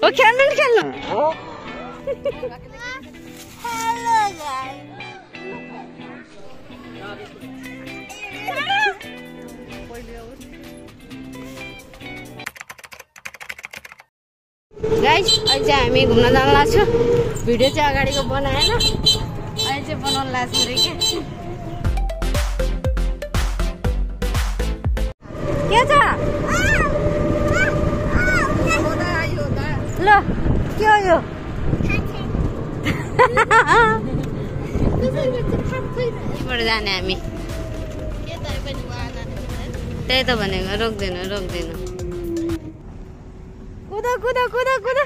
हो खेल्नु नि खेल्नु गाइस अहिले चाहिँ हामी घुम्न जान लाग्छौँ भिडियो चाहिँ अगाडिको बनाएन अहिले चाहिँ बनाउन लाग्छ रे के छ ल के हो यो जाने हामी त्यही त भनेको रोक्दैन कुद कुद कुद कुद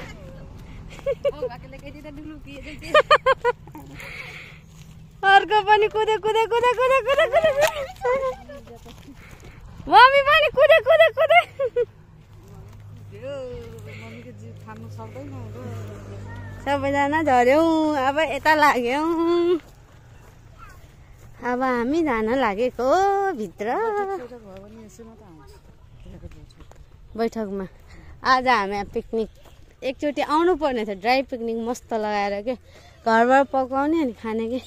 अर्को पनि कुदे कुदे कुदे कुदे कुदे कुदे मम्मी पनि कुदे कुदे कुदे सबैजना झर्यौँ अब यता लाग्यौँ अब हामी जान लागेको भित्र बैठकमा आज हामी पिकनिक एकचोटि आउनु पर्ने थियो ड्राई पिकनिक मस्त लगाएर के घरबाट पकाउने अनि खाने के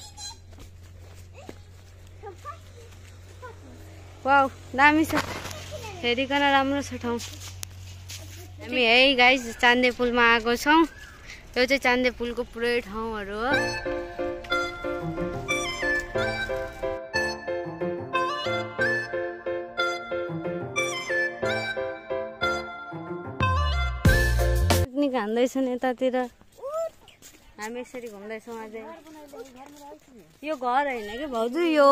वाउ दामी छ हेरिकन राम्रो छ ठाउँ हामी है गाइस चान्दे पुलमा आएको छौँ यो चाहिँ चान्दे पुलको पुरै ठाउँहरू हो पिकनिक हान्दैछन् यतातिर हामी यसरी घुम्दैछौँ अझै यो घर होइन कि भाउजू यो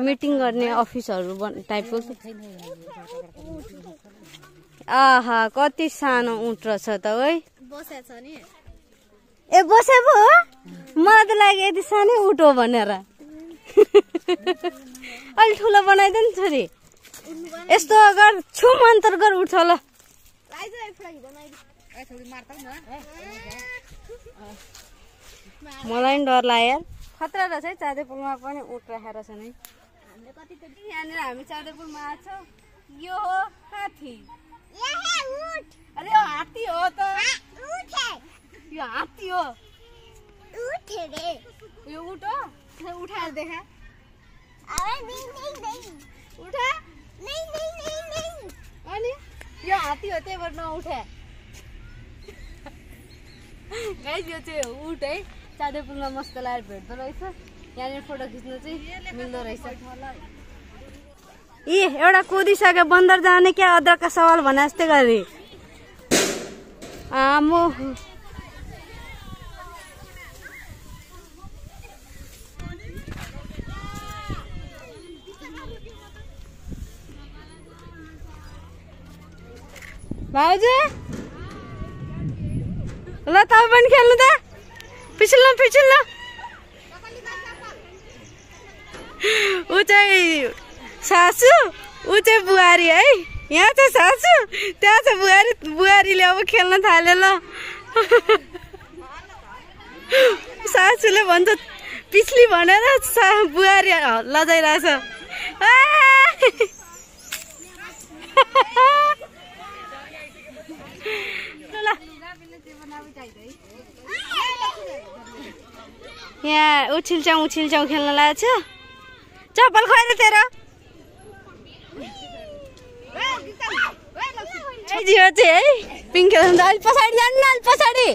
मिटिङ गर्ने अफिसहरू टाइपको आहा कति सानो ऊँट रहेछ त है ए बसे पो मलाई त लाग्यो यति सानै ऊँट हो भनेर अलि ठुलो बनाइदे नि छोरी यस्तो गर छुम अन्तर गर उठ ल मलाई नि डर लाग्यो यार खतरा रहेछ है चाँदे पुलमा पनि ऊँट राखेर छ नि यहाँनिर हामी चाँदे पुलमा आएको छौँ यो हो हात्ती अरे यो हात्ती हो त यो हात्ती हो यो ऊँट हो उठाएर देखा उठा अनि यो हात्ती हो त्यही भएर नउठे गाइस यो चाहिँ ऊँट है चाँदे पुलमा मस्त लगाएर भेट्दो रहेछ यहाँनिर फोटो खिच्नु चाहिँ मिल्दो रहेछ ए एउटा कुदिसक्यो बन्दर जाने क्या अदरकका सवाल भने जस्तै गरी आमो भाउजू ल तपाईँ पनि खेल्नु त पिछल्नु ऊ चाहिँ सासू ऊ चाहिँ बुहारी है यहाँ चाहिँ सासू त्यहाँ चाहिँ बुहारीले अब खेल्न थाल्यो ल सासूले भन्छ पिछली भनेर बुहारी लजाइरहेछ यहाँ उछिल्छौँ खेल्न लागेको छ चप्पल खोइ तेरो जियो चाहिँ है पिङ खेल्नु अलिक पछाडि जानु न अलिक पछाडि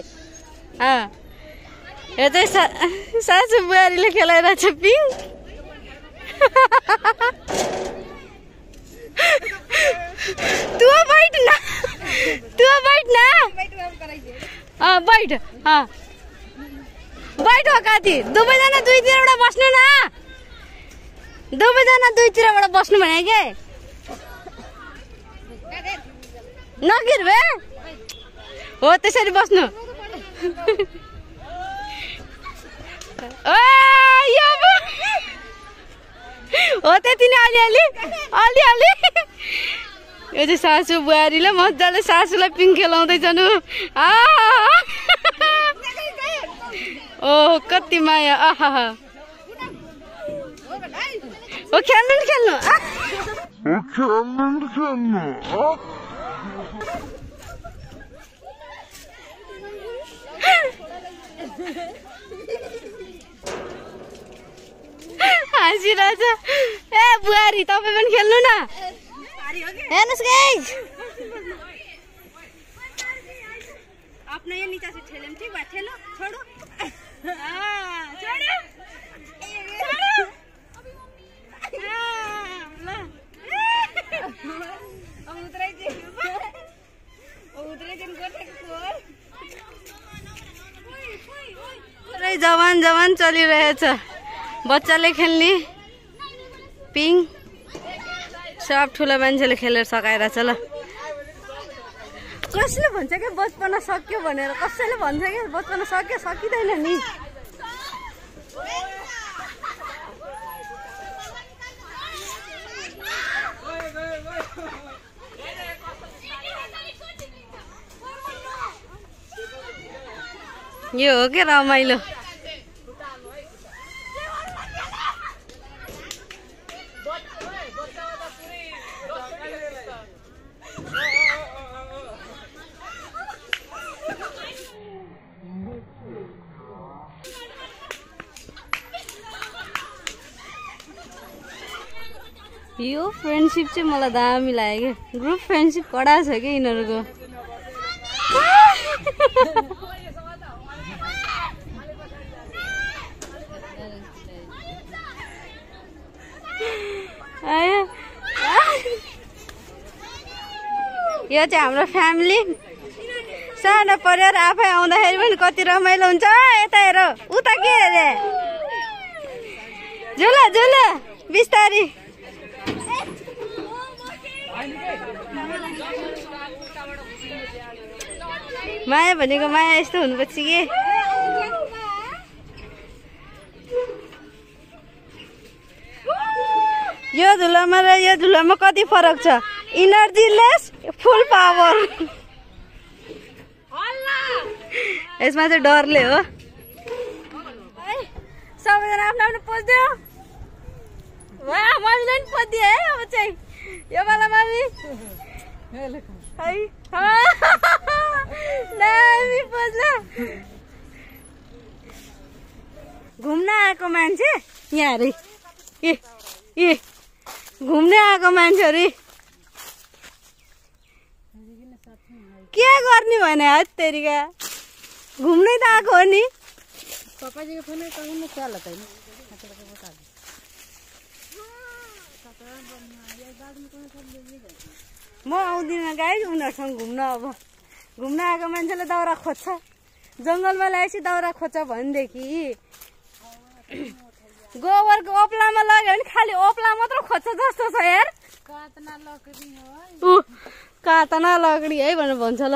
यो चाहिँ सासू बुहारीले खेलाइरहेछ पिङ तँ बैठ न बैठ हो काती दुवैजना दुईतिरबाट बस्नु न दुवैजना दुईतिरबाट बस्नु भने के नगिर भे हो त्यसरी बस्नु हो त्यति नै अलिअलि यो चाहिँ सासू बुहारीले मजाले सासूलाई पिङ खेलाउँदैछन् ओ कति माया आहा हो खेल्नु खेलिरहेछ ए बुहारी तपाईँ पनि खेल्नु न हेर्नुहोस् गाइस अपना ये नीचे से ठेले में ठीक बात ठेलो छोड़ो छोड़ो अब उतराई दिन गोटे पुरै जवान जवान चलिरहेछ बच्चाले खेल्ने पिङ सब ठुलो मान्छेले खेलेर सकाएर छ ल कसले भन्छ के बचपना सक्यो भनेर कसैले भन्छ के बचपना सक्यो सकिदैन नि यो हो के रमाइलो यो फ्रेन्डशिप चाहिँ मलाई दामी लाग्यो के ग्रुप फ्रेन्डशिप कडा छ के यिनीहरूको यो चाहिँ हाम्रो फ्यामिली सानो परिवार आफै आउँदाखेरि पनि कति रमाइलो हुन्छ यता हेर उता के अरे झुला झुला बिस्तारी माया भनेको माया यस्तो हुनुपर्छ कि यो झुलामा र यो झुलामा कति फरक छ इनर्जी लेस फुल पावर यसमा चाहिँ डरले हो सबैजना आफ्नो आफ्नो पोज दियो वाह मामीले पनि पोज दियो है अब चाहिँ यो वाला मामी है दामी पोज ल घुम्न आएको मान्छे यहाँ अरे ए ए घुम्ने आएको मान्छे अरे के गर्ने भने है तेरिका घुम्नै त आएको हो नि पापाजीको फोन कहिले चला त म आउँदिनँ गाइस उनीहरूसँग घुम्न अब घुम्न आएको मान्छेले दाउरा खोज्छ जङ्गलमा ल्याएपछि दाउरा खोज्छ भनेदेखि गोबरको ओप्लामा लग्यो भने खालि ओप्ला मात्र खोज्छ जस्तो छ यार कातना लकडी है भनेर भन्छ ल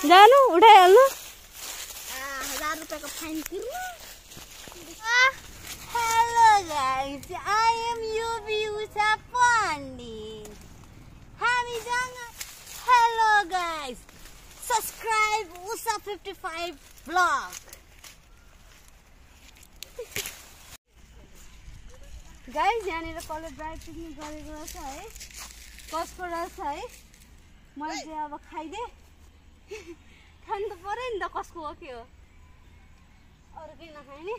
जानु उठाइहाल्नु 1000 रुपैयाँको फाइन तिर्नु हेलो गाइस आई एम युबी उषा पण्डित हामी जङ्गल hello guys subscribe Usha 55 blog guys यहाँनिर कलेज ड्राइभ पिकनिक गरेको रहेछ है कसको रहेछ है मैले चाहिँ अब खाइदिएँ खानु त पर्यो नि त कसको हो के हो अरू केही नखाने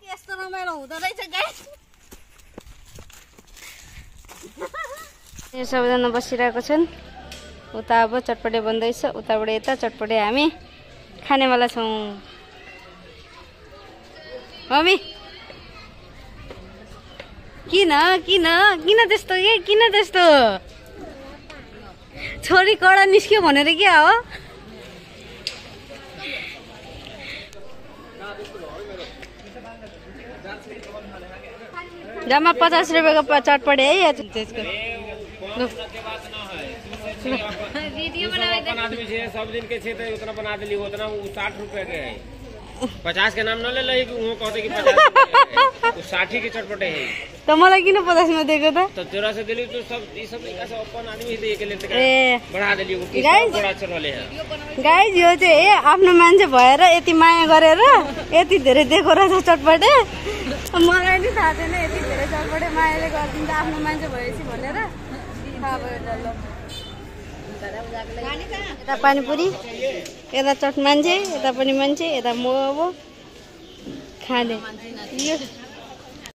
यस्तो रमाइलो हुँदो रहेछ गाइस सबैजना बसिरहेको छन् उता अब चटपटे बन्दैछ उताबाट यता चटपटे हामी खानेवाला छौँ मम्मी किन किन किन त्यस्तो के किन त्यस्तो छोरी कडा निस्क्यो भनेर के हो जम्मा 50 रुपैयाँको चटपटे है त्यसको वीडियो आदमी सब दिन के उतना बना दिली उतना 60 रुपए के है 50 के नाम न ले लई वो कहते कि 50 वो 60 के चटपटे है तो मलाई किन 50 में दिएको त तो तेरा से दिली तो सब ई सब का सब अपन आदमी दे के लेते बढ़ा दिली वो बड़ा चलले है गाइस यो चाहिँ आफ्नो मान्छे भएर यति माया गरेर यति धेरै दिएको रहेछ चटपटे मलाई नि थाहा थिएन यति धेरै चटपटे मायाले गरिदिन्छ आफ्नो मान्छे भएपछि भनेर थाहा भयो ल। यता पानीपुरी, यता चट मान्छे, यता पनि मान्छे, यता म अब खाने।